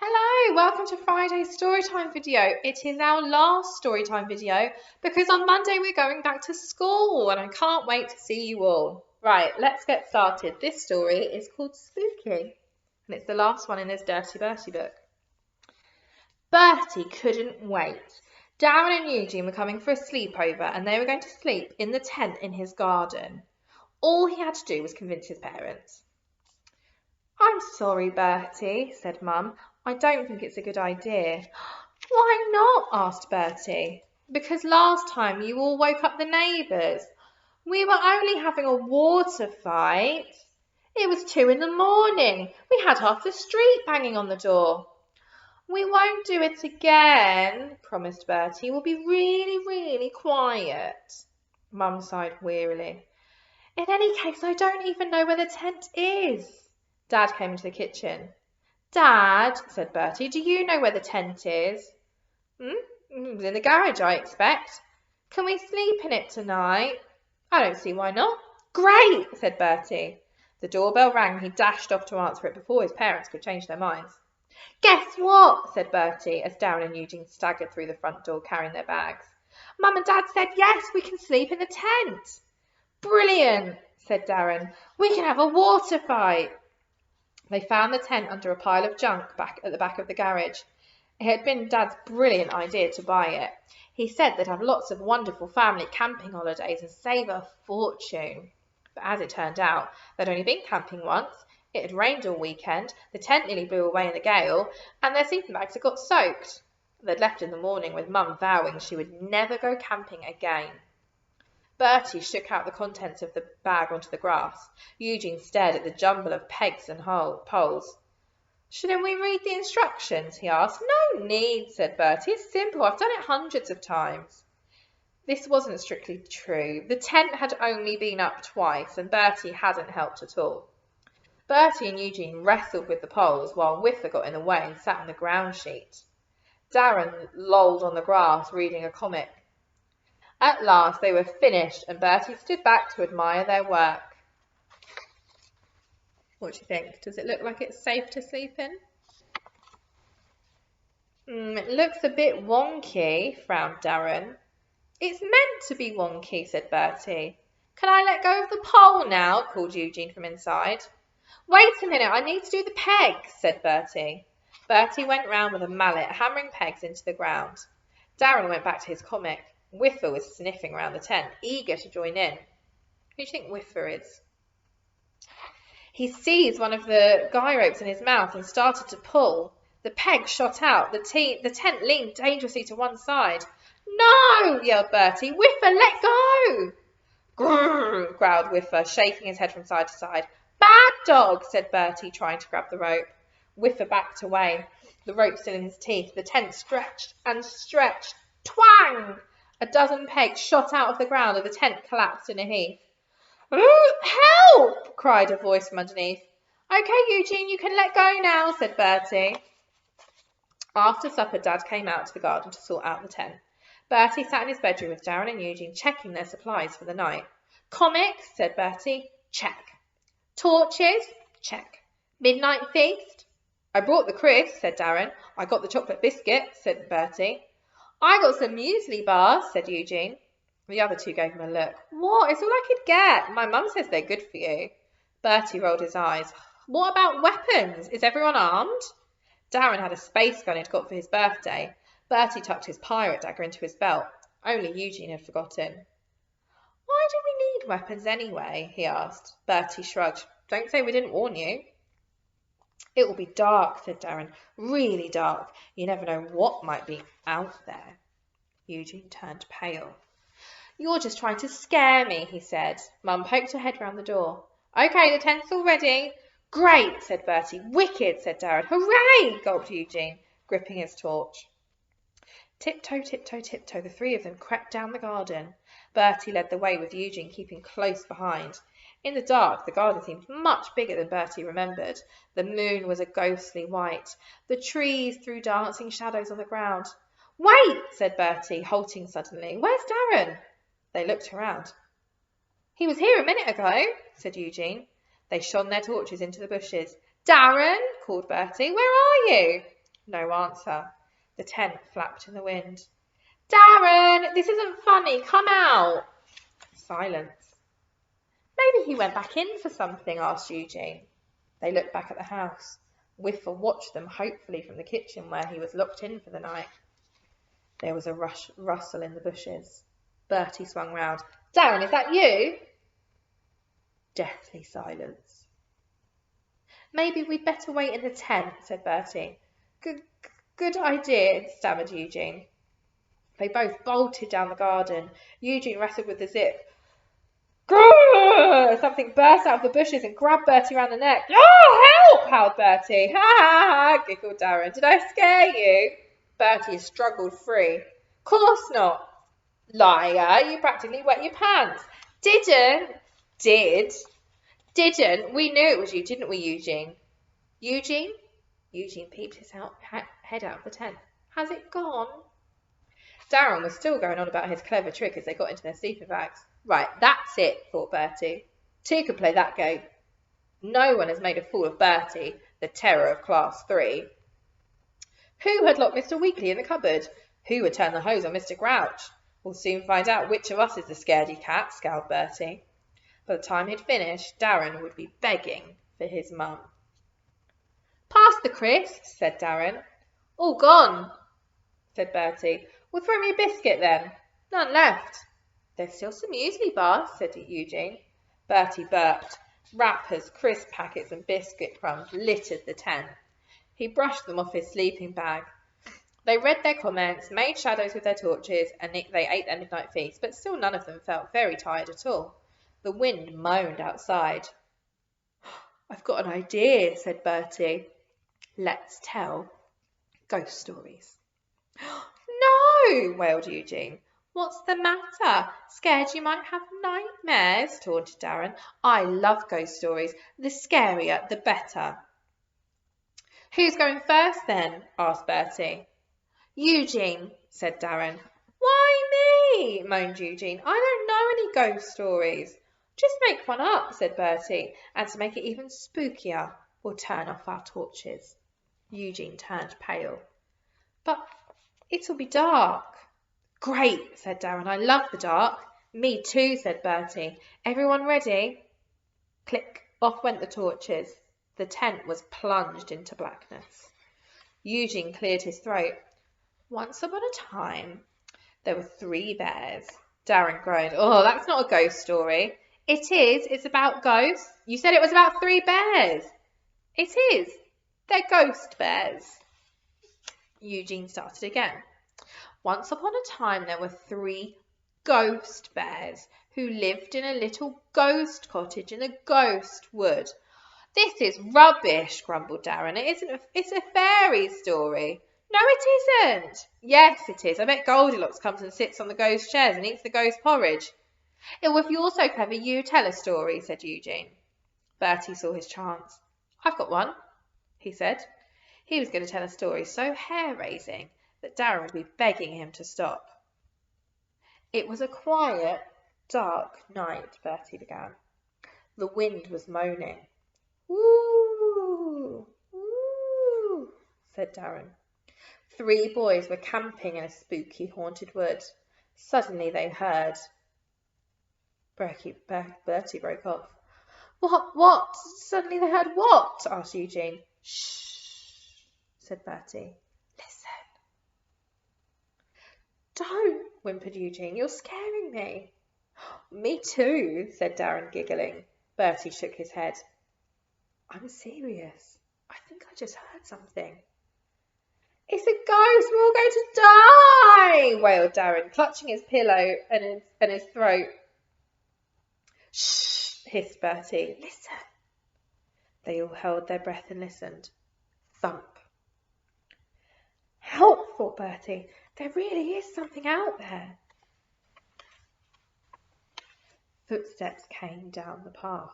Hello, welcome to Friday's Storytime video. It is our last Storytime video because on Monday we're going back to school and I can't wait to see you all. Right, let's get started. This story is called Spooky and it's the last one in this Dirty Bertie book. Bertie couldn't wait. Darren and Eugene were coming for a sleepover and they were going to sleep in the tent in his garden. All he had to do was convince his parents. "I'm sorry, Bertie," said Mum. "I don't think it's a good idea." "Why not?" asked Bertie. "Because last time you all woke up the neighbours. We were only having a water fight. It was 2 in the morning. We had half the street banging on the door." "We won't do it again," promised Bertie. "We'll be really, really quiet." Mum sighed wearily. "In any case, I don't even know where the tent is." Dad came into the kitchen. "Dad," said Bertie, "do you know where the tent is?" "In the garage, I expect." "Can we sleep in it tonight?" "I don't see why not." "Great," said Bertie. The doorbell rang and he dashed off to answer it before his parents could change their minds. "Guess what?" said Bertie as Darren and Eugene staggered through the front door carrying their bags. "Mum and Dad said yes, we can sleep in the tent." "Brilliant," said Darren. "We can have a water fight." They found the tent under a pile of junk back at the back of the garage. It had been Dad's brilliant idea to buy it. He said they'd have lots of wonderful family camping holidays and save a fortune. But as it turned out, they'd only been camping once, it had rained all weekend, the tent nearly blew away in the gale, and their sleeping bags had got soaked. They'd left in the morning with Mum vowing she would never go camping again. Bertie shook out the contents of the bag onto the grass. Eugene stared at the jumble of pegs and poles. "Shouldn't we read the instructions?" he asked. "No need," said Bertie. "It's simple. I've done it hundreds of times." This wasn't strictly true. The tent had only been up twice, and Bertie hadn't helped at all. Bertie and Eugene wrestled with the poles while Whiffer got in the way and sat on the ground sheet. Darren lolled on the grass reading a comic. At last they were finished and Bertie stood back to admire their work. What do you think? Does it look like it's safe to sleep in? It looks a bit wonky, frowned Darren. "It's meant to be wonky," said Bertie. "Can I let go of the pole now?" called Eugene from inside. "Wait a minute, I need to do the pegs," said Bertie. Bertie went round with a mallet, hammering pegs into the ground. Darren went back to his comic. Whiffer was sniffing around the tent, eager to join in. Who do you think Whiffer is? He seized one of the guy ropes in his mouth and started to pull. The peg shot out. The tent leaned dangerously to one side. "No!" yelled Bertie. "Whiffer, let go!" "Grrr!" growled Whiffer, shaking his head from side to side. "Bad dog!" said Bertie, trying to grab the rope. Whiffer backed away, the rope still in his teeth. The tent stretched and stretched. Twang! A dozen pegs shot out of the ground and the tent collapsed in a heap. "Help!" cried a voice from underneath. "Okay, Eugene, you can let go now," said Bertie. After supper, Dad came out to the garden to sort out the tent. Bertie sat in his bedroom with Darren and Eugene checking their supplies for the night. "Comics," said Bertie. "Check." "Torches?" "Check." "Midnight feast?" "I brought the crisps," said Darren. "I got the chocolate biscuit," said Bertie. "I got some muesli bars," said Eugene. The other two gave him a look. "What? It's all I could get. My mum says they're good for you." Bertie rolled his eyes. "What about weapons? Is everyone armed?" Darren had a space gun he'd got for his birthday. Bertie tucked his pirate dagger into his belt. Only Eugene had forgotten. "Why do we need weapons anyway?" he asked. Bertie shrugged. "Don't say we didn't warn you." "It will be dark," said Darren. "Really dark. You never know what might be out there." Eugene turned pale. "You're just trying to scare me," he said. Mum poked her head round the door. "Okay, the tent's all ready." "Great," said Bertie. "Wicked," said Darren. "Hooray!" gulped Eugene, gripping his torch. Tiptoe, tiptoe, tiptoe, the three of them crept down the garden. Bertie led the way with Eugene keeping close behind. In the dark, the garden seemed much bigger than Bertie remembered. The moon was a ghostly white. The trees threw dancing shadows on the ground. "Wait!" said Bertie, halting suddenly. "Where's Darren?" They looked around. "He was here a minute ago," said Eugene. They shone their torches into the bushes. "Darren!" called Bertie. "Where are you?" No answer. The tent flapped in the wind. Darren, this isn't funny. Come out. Silence. Maybe he went back in for something, asked Eugene. They looked back at the house. Whiffer watched them hopefully from the kitchen where he was locked in for the night. There was a rustle in the bushes. Bertie swung round. Darren, is that you? Deathly silence. Maybe we'd better wait in the tent, said Bertie. Good idea, stammered Eugene. They both bolted down the garden. Eugene wrestled with the zip. Grrr! Something burst out of the bushes and grabbed Bertie round the neck. Oh, help! Howled Bertie. Ha ha ha! Giggled Darren. Did I scare you? Bertie struggled free. Course not. Liar, you practically wet your pants. Didn't. Didn't. We knew it was you, didn't we, Eugene? Eugene? Eugene peeped his head out of the tent. Has it gone? Darren was still going on about his clever trick as they got into their sleeping bags. Right, that's it, thought Bertie. Two could play that game. No one has made a fool of Bertie, the terror of Class 3. Who had locked Mr. Weekly in the cupboard? Who would turn the hose on Mr. Grouch? We'll soon find out which of us is the scaredy cat, scowled Bertie. By the time he'd finished, Darren would be begging for his mum. Pass the crisps, said Darren. All gone, said Bertie. Well, throw me a biscuit then. None left. There's still some muesli bars, said Eugene. Bertie burped. Wrappers, crisp packets and biscuit crumbs littered the tent. He brushed them off his sleeping bag. They read their comments, made shadows with their torches, and they ate their midnight feast, but still none of them felt very tired at all. The wind moaned outside. I've got an idea, said Bertie. Let's tell ghost stories. No, wailed Eugene. What's the matter? Scared you might have nightmares? Taunted Darren. I love ghost stories. The scarier, the better. Who's going first then? Asked Bertie. Eugene, said Darren. Why me? Moaned Eugene. I don't know any ghost stories. Just make one up, said Bertie, and to make it even spookier, we'll turn off our torches. Eugene turned pale. But it'll be dark. Great, said Darren. I love the dark. Me too, said Bertie. Everyone ready? Click, off went the torches. The tent was plunged into blackness. Eugene cleared his throat. Once upon a time, there were 3 bears. Darren groaned. Oh, that's not a ghost story. It is. It's about ghosts. You said it was about 3 bears. It is. They're ghost bears. Eugene started again. Once upon a time, there were 3 ghost bears who lived in a little ghost cottage in a ghost wood. This is rubbish, grumbled Darren. It's a fairy story. No, it isn't. Yes, it is. I bet Goldilocks comes and sits on the ghost chairs and eats the ghost porridge. Oh, if you're so clever, you tell a story, said Eugene. Bertie saw his chance. I've got one, he said. He was going to tell a story so hair-raising that Darren would be begging him to stop. It was a quiet, dark night, Bertie began. The wind was moaning. Woo, woo, said Darren. 3 boys were camping in a spooky, haunted wood. Suddenly they heard... Bertie broke off. What? Suddenly they heard what? Asked Eugene. Shh, said Bertie. Listen. Don't, whimpered Eugene. You're scaring me. Me too, said Darren, giggling. Bertie shook his head. I'm serious. I think I just heard something. It's a ghost. We're all going to die, wailed Darren, clutching his pillow and his throat. Shh, hissed Bertie. Listen. They all held their breath and listened. Thump. Help, thought Bertie. There really is something out there. Footsteps came down the path.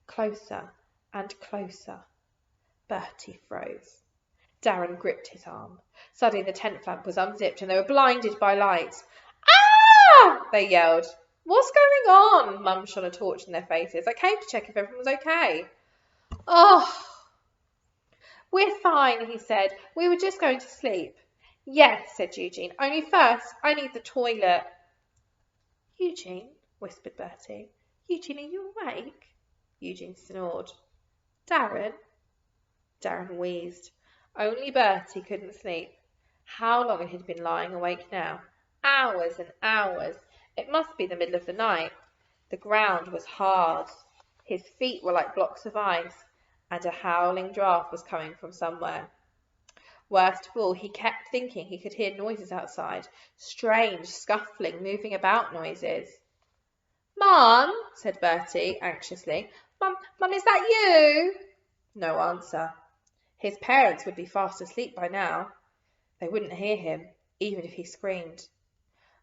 Closer and closer. Bertie froze. Darren gripped his arm. Suddenly the tent flap was unzipped and they were blinded by light. Ah! They yelled. What's going on? Mum shone a torch in their faces. I came to check if everyone was okay. Oh! We're fine, he said. We were just going to sleep. Yes, said Eugene, only first I need the toilet. Eugene, whispered Bertie. Eugene, are you awake? Eugene snored. Darren? Darren wheezed. Only Bertie couldn't sleep. How long had he been lying awake now? Hours and hours. It must be the middle of the night. The ground was hard. His feet were like blocks of ice, and a howling draught was coming from somewhere. Worst of all, he kept thinking he could hear noises outside, strange, scuffling, moving about noises. Mum, said Bertie anxiously. Mum, is that you? No answer. His parents would be fast asleep by now. They wouldn't hear him, even if he screamed.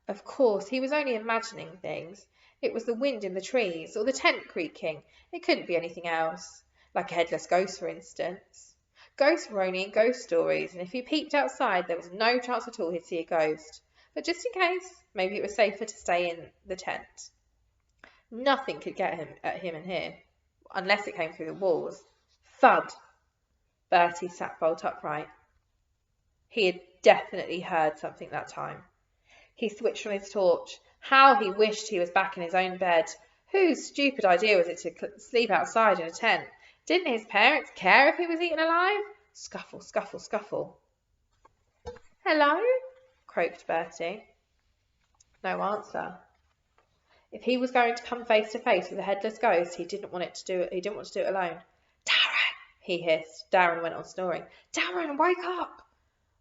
Of course, he was only imagining things. It was the wind in the trees, or the tent creaking. It couldn't be anything else, like a headless ghost, for instance. Ghosts were only in ghost stories, and if he peeped outside, there was no chance at all he'd see a ghost. But just in case, maybe it was safer to stay in the tent. Nothing could get at him in here, unless it came through the walls. Thud! Bertie sat bolt upright. He had definitely heard something that time. He switched on his torch. How he wished he was back in his own bed. Whose stupid idea was it to sleep outside in a tent? Didn't his parents care if he was eaten alive? Scuffle, scuffle, scuffle. Hello? Croaked Bertie. No answer. If he was going to come face to face with a headless ghost, he didn't want to do it alone. Darren, he hissed. Darren went on snoring. Darren, wake up!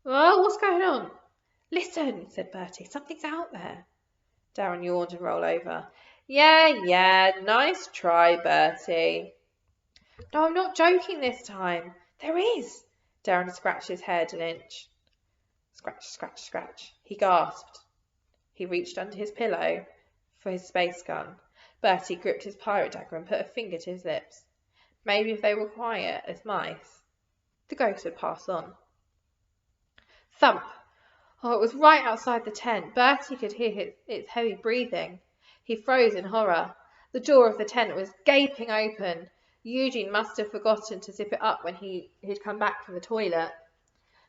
Oh, what's going on? Listen, said Bertie. Something's out there. Darren yawned and rolled over. Yeah, nice try, Bertie. No, I'm not joking this time. There is. Darren scratched his head an inch. Scratch, scratch, scratch. He gasped. He reached under his pillow for his space gun. Bertie gripped his pirate dagger and put a finger to his lips. Maybe if they were quiet as mice, the ghost would pass on. Thump! Oh, it was right outside the tent. Bertie could hear its heavy breathing. He froze in horror. The door of the tent was gaping open. Eugene must have forgotten to zip it up when he'd come back from the toilet.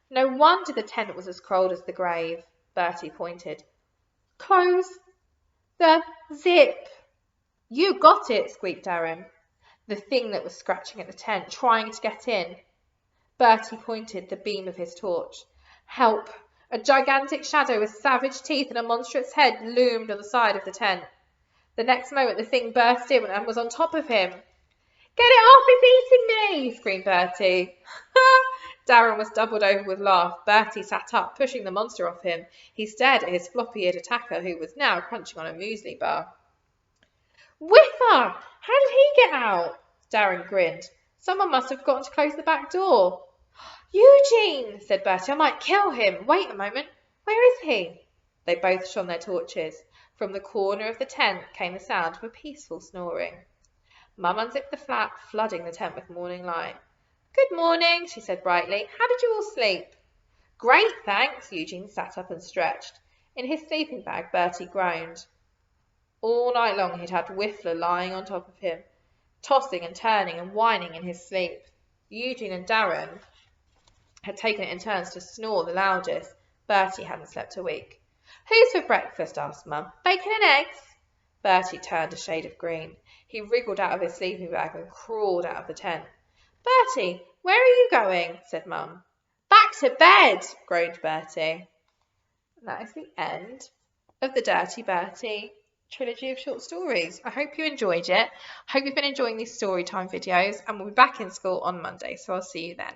No wonder the tent was as cold as the grave. Bertie pointed. Close the zip. You got it, squeaked Darren. The thing that was scratching at the tent, trying to get in. Bertie pointed the beam of his torch. Help! A gigantic shadow with savage teeth and a monstrous head loomed on the side of the tent. The next moment the thing burst in and was on top of him. Get it off, it's eating me, screamed Bertie. Darren was doubled over with laugh. Bertie sat up, pushing the monster off him. He stared at his floppy-eared attacker, who was now crunching on a muesli bar. Whiffer! How did he get out? Darren grinned. Someone must have forgotten to close the back door. Eugene, said Bertie, I might kill him. Wait a moment. Where is he? They both shone their torches. From the corner of the tent came the sound of a peaceful snoring. Mum unzipped the flap, flooding the tent with morning light. Good morning, she said brightly. How did you all sleep? Great, thanks. Eugene sat up and stretched. In his sleeping bag, Bertie groaned. All night long he'd had Whiffler lying on top of him, tossing and turning and whining in his sleep. Eugene and Darren had taken it in turns to snore the loudest. Bertie hadn't slept a week. Who's for breakfast? Asked Mum. Bacon and eggs? Bertie turned a shade of green. He wriggled out of his sleeping bag and crawled out of the tent. Bertie, where are you going? Said Mum. Back to bed, groaned Bertie. And that is the end of the Dirty Bertie trilogy of short stories. I hope you enjoyed it. I hope you've been enjoying these story time videos, and we'll be back in school on Monday, so I'll see you then.